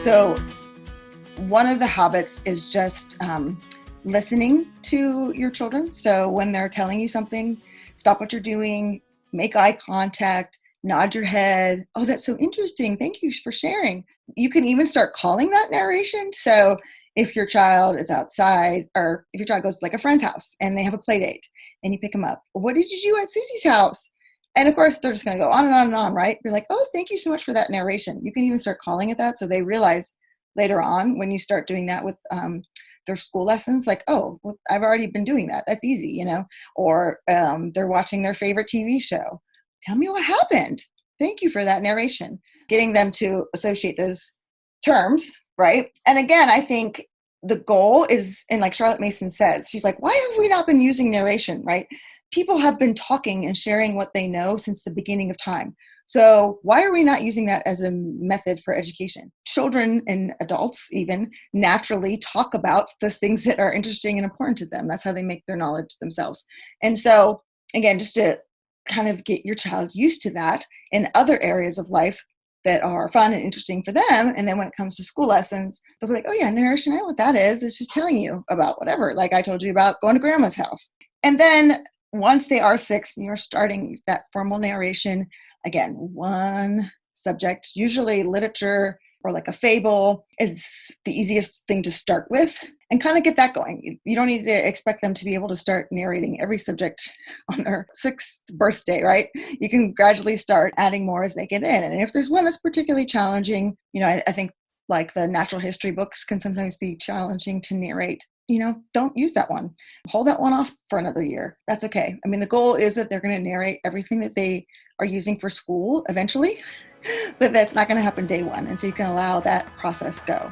So one of the habits is just listening to your children. So when they're telling you something, stop what you're doing, make eye contact, nod your head. Oh, that's so interesting. Thank you for sharing. You can even start calling that narration. So if your child is outside, or if your child goes to like a friend's house and they have a play date and you pick them up, what did you do at Susie's house? And of course, they're just going to go on and on and on, right? You're like, oh, thank you so much for that narration. You can even start calling it that so they realize later on when you start doing that with their school lessons, like, oh, well, I've already been doing that. That's easy, you know? Or they're watching their favorite TV show. Tell me what happened. Thank you for that narration. Getting them to associate those terms, right? And again, I think the goal is, and like Charlotte Mason says, she's like, why have we not been using narration, right? People have been talking and sharing what they know since the beginning of time. So why are we not using that as a method for education? Children and adults even naturally talk about the things that are interesting and important to them. That's how they make their knowledge themselves. And so again, just to kind of get your child used to that in other areas of life that are fun and interesting for them. And then when it comes to school lessons, they'll be like, oh yeah, narration, I know what that is. It's just telling you about whatever. Like I told you about going to grandma's house. And then once they are 6 and you're starting that formal narration, again, one subject, usually literature or like a fable is the easiest thing to start with and kind of get that going. You don't need to expect them to be able to start narrating every subject on their 6th birthday, right? You can gradually start adding more as they get in. And if there's one that's particularly challenging, you know, I think like the natural history books can sometimes be challenging to narrate. You know, don't use that one. Hold that one off for another year. That's okay. I mean, the goal is that they're going to narrate everything that they are using for school eventually, but that's not going to happen day one. And so you can allow that process go.